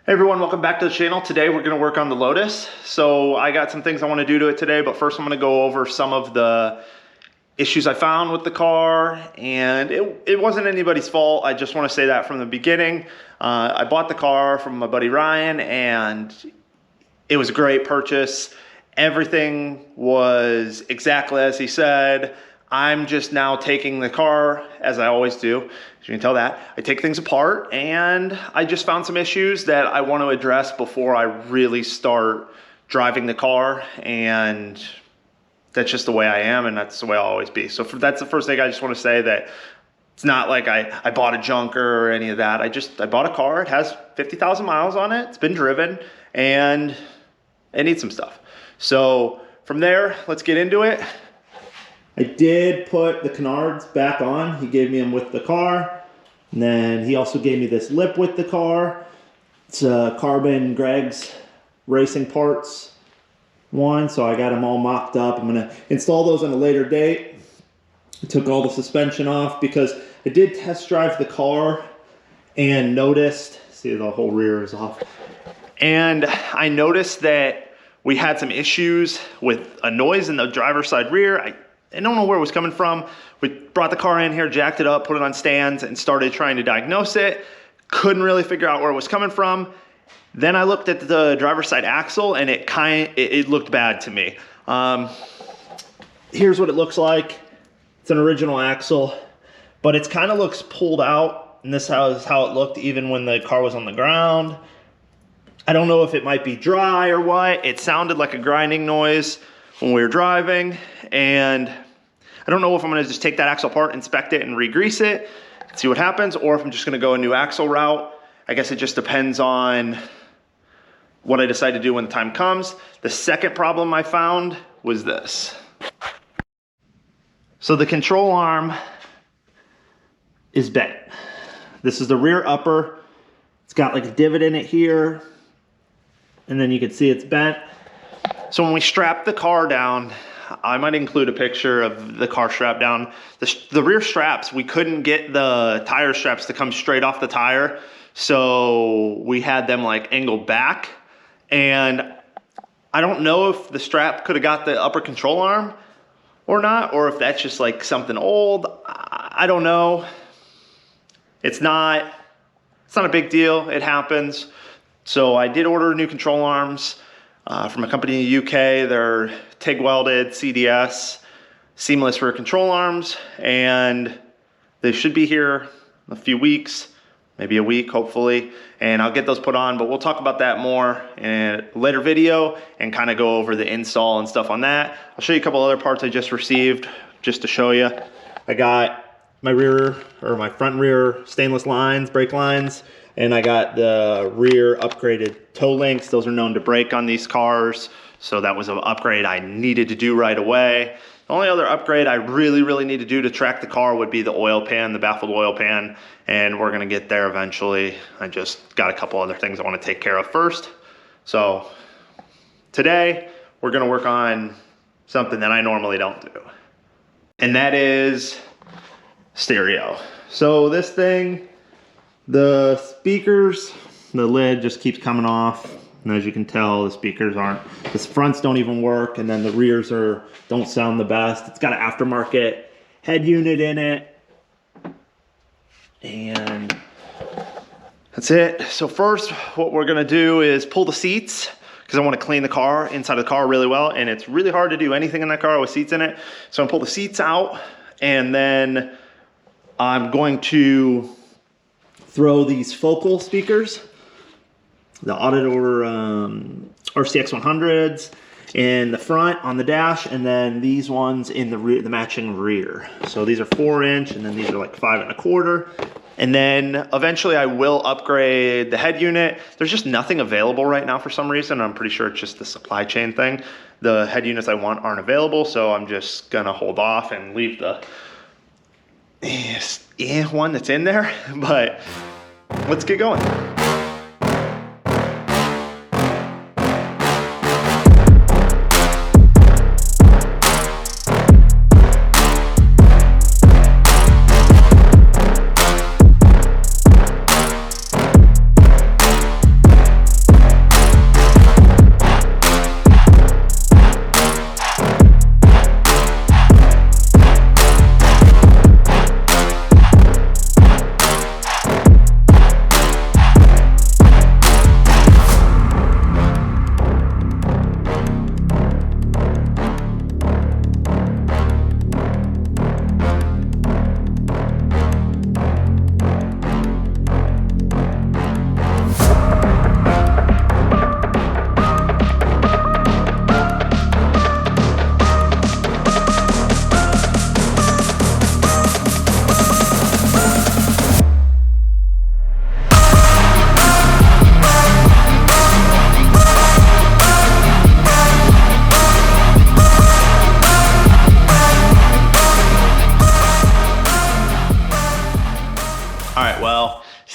Hey everyone, welcome back to the channel. Today we're going to work on the Lotus. So I got some things I want to do to it today, but first I'm going to go over some of the issues I found with the car, and it wasn't anybody's fault. I just want to say that from the beginning. I bought the car from my buddy Ryan, and it was a great purchase. Everything was exactly as he said. I'm just now taking the car, as I always do, as you can tell that. I take things apart, and I just found some issues that I want to address before I really start driving the car, and that's just the way I am, and that's the way I'll always be. So that's the first thing I just want to say, that it's not like I bought a junker or any of that. I bought a car. It has 50,000 miles on it. It's been driven, and it needs some stuff. So from there, let's get into it. I did put the canards back on. He gave me them with the car. And then he also gave me this lip with the car. It's a Carbon Greg's Racing Parts one. So I got them all mocked up. I'm going to install those on a later date. I took all the suspension off because I did test drive the car and noticed, see, the whole rear is off. And I noticed that we had some issues with a noise in the driver's side rear. I don't know where it was coming from. We brought the car in here, jacked it up, put it on stands, and started trying to diagnose it. Couldn't really figure out where it was coming from. Then I looked at the driver's side axle, and it looked bad to me. Here's what it looks like. It's an original axle, but it kind of looks pulled out, and this is how it looked even when the car was on the ground. I don't know if it might be dry or what. It sounded like a grinding noise when we were driving, and I don't know if I'm gonna just take that axle apart, inspect it, and re-grease it, see what happens, or if I'm just gonna go a new axle route. I guess it just depends on what I decide to do when the time comes. The second problem I found was this. So the control arm is bent. This is the rear upper. It's got like a divot in it here, and then you can see it's bent. So when we strap the car down, I might include a picture of the car strap down. The rear straps, we couldn't get the tire straps to come straight off the tire. So we had them like angled back. And I don't know if the strap could have got the upper control arm or not, or if that's just like something old. I don't know. It's not a big deal. It happens. So I did order new control arms from a company in the UK. They're TIG welded, CDS, seamless rear control arms, and they should be here in a few weeks, maybe a week, hopefully, and I'll get those put on, but we'll talk about that more in a later video and kind of go over the install and stuff on that. I'll show you a couple other parts I just received just to show you. I got my my front rear stainless lines, brake lines, and I got the rear upgraded toe links. Those are known to break on these cars, so that was an upgrade I needed to do right away. The only other upgrade I really need to do to track the car would be the oil pan, the baffled oil pan, and we're gonna get there eventually. I just got a couple other things I wanna take care of first. So today, we're gonna work on something that I normally don't do, and that is stereo. So this thing, the speakers, the lid just keeps coming off, and as you can tell, the speakers aren't, the fronts don't even work, and then the rears don't sound the best. It's got an aftermarket head unit in it, and that's it. So first, what we're gonna do is pull the seats, because I want to clean the car, inside of the car really well, and it's really hard to do anything in that car with seats in it. So I'm gonna pull the seats out, and then I'm going to throw these focal speakers, the Auditor RCX 100s in the front on the dash, and then these ones in the rear, the matching rear. So these are 4-inch, and then these are like 5 1/4. And then eventually I will upgrade the head unit. There's just nothing available right now for some reason. I'm pretty sure it's just the supply chain thing. The head units I want aren't available, so I'm just gonna hold off and leave the one that's in there, but let's get going.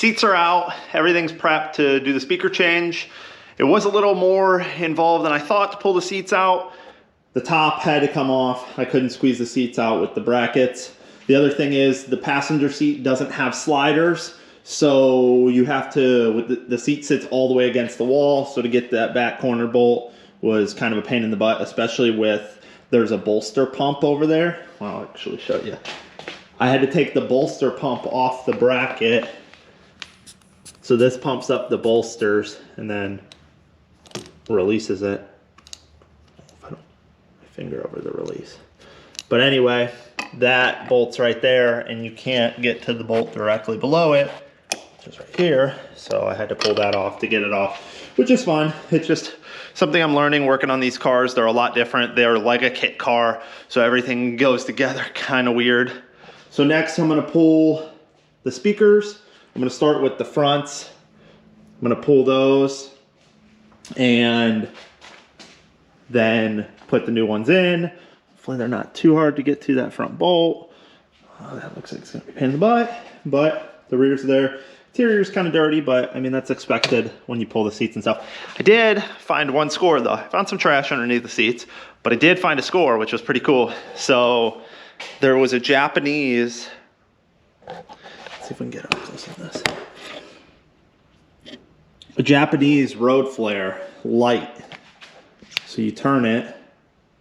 seats are out, everything's prepped to do the speaker change. It was a little more involved than I thought to pull the seats out. The top had to come off. I couldn't squeeze the seats out with the brackets. The other thing is the passenger seat doesn't have sliders, so you have to, the seat sits all the way against the wall, so to get that back corner bolt was kind of a pain in the butt, especially with, there's a bolster pump over there. Well, I'll actually show you. I had to take the bolster pump off the bracket. So this pumps up the bolsters and then releases it. If I don't, my finger over the release. But anyway, that bolt's right there and you can't get to the bolt directly below it, which is right here. So I had to pull that off to get it off, which is fun. It's just something I'm learning working on these cars. They're a lot different. They're like a kit car, so everything goes together kind of weird. So next I'm gonna pull the speakers. I'm gonna start with the fronts. I'm gonna pull those and then put the new ones in. Hopefully they're not too hard to get to that front bolt. Oh, that looks like it's gonna be a pain in the butt, but the rear's there. Interior's kind of dirty, but I mean, that's expected when you pull the seats and stuff. I did find one score though. I found some trash underneath the seats, but I did find a score, which was pretty cool. So there was a Japanese, let's see if we can get up close on this. A Japanese road flare light. So you turn it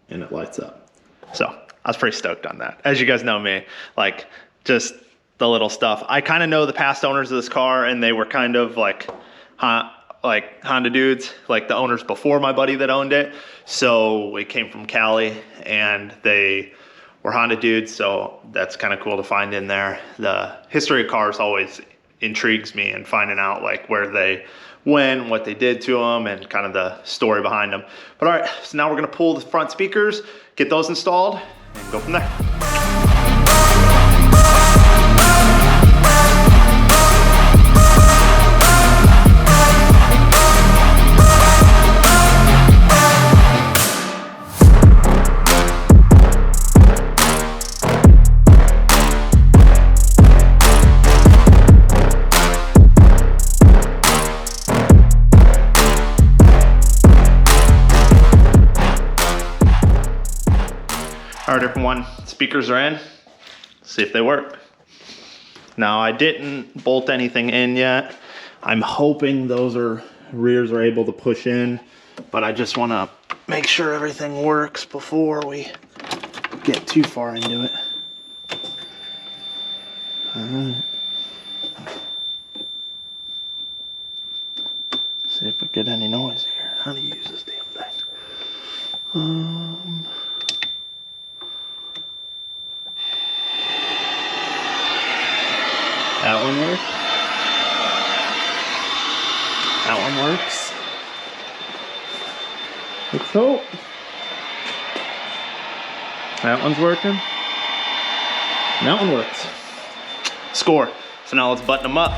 and it lights up. So I was pretty stoked on that. As you guys know me, like just the little stuff. I kind of know the past owners of this car and they were kind of like Honda dudes, like the owners before my buddy that owned it. So it came from Cali and they were Honda dudes. So that's kind of cool to find in there. The history of cars always intrigues me and finding out like where they went, what they did to them, and kind of the story behind them. But all right, so now we're gonna pull the front speakers, get those installed, and go from there. All right, everyone, speakers are in. Let's see if they work. Now, I didn't bolt anything in yet. I'm hoping those rears are able to push in, but I just want to make sure everything works before we get too far into it. All right. See if we get any noise here. How do you use this damn thing? That one works. That one works. Let's hope. That one's working. And that one works. Score. So now let's button them up.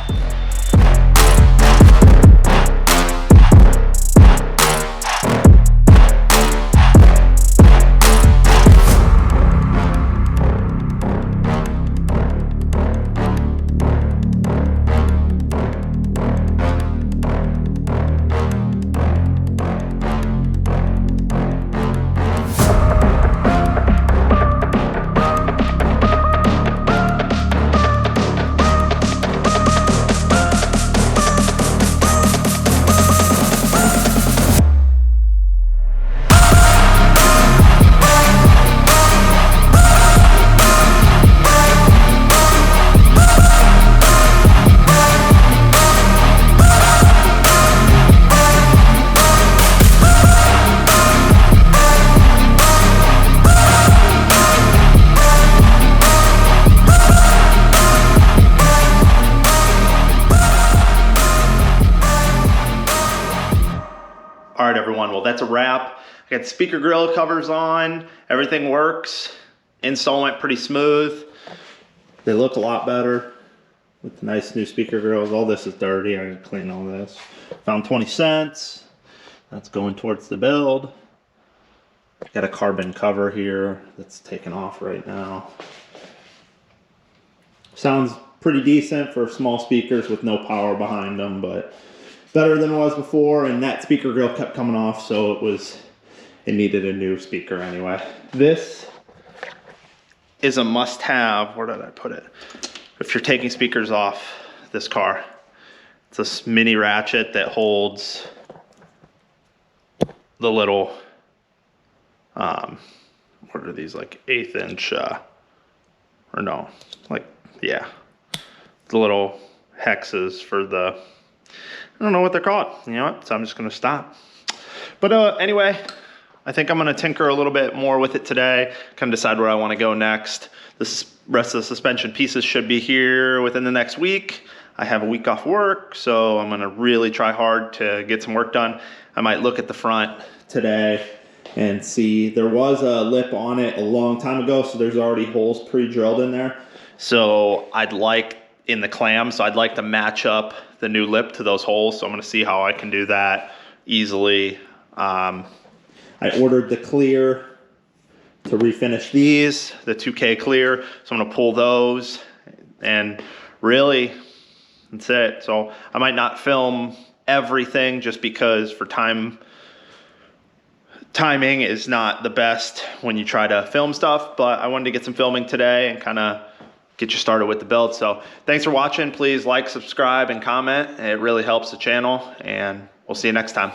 All right, everyone, well, that's a wrap. I got speaker grill covers on, everything works. Install went pretty smooth. They look a lot better with the nice new speaker grills. All this is dirty, I gotta clean all this. Found 20 cents, that's going towards the build. Got a carbon cover here that's taken off right now. Sounds pretty decent for small speakers with no power behind them, but better than it was before. And that speaker grill kept coming off, so it needed a new speaker anyway. This is a must-have. Where did I put it? If you're taking speakers off this car, it's this mini ratchet that holds the little, what are these, like 1/8 inch, or no, like, yeah, the little hexes for the, I don't know what they're called. You know what? So I'm just gonna stop. But anyway, I think I'm gonna tinker a little bit more with it today, kind of decide where I wanna go next. The rest of the suspension pieces should be here within the next week. I have a week off work, so I'm gonna really try hard to get some work done. I might look at the front today and see. There was a lip on it a long time ago, so there's already holes pre-drilled in there. So I'd like, in the clam, so I'd like to match up the new lip to those holes. So I'm gonna see how I can do that easily. I ordered the clear to refinish these, the 2K clear. So I'm gonna pull those, and really, that's it. So I might not film everything just because for timing is not the best when you try to film stuff, but I wanted to get some filming today and kind of get you started with the build. So thanks for watching. Please like, subscribe, and comment. It really helps the channel, and we'll see you next time.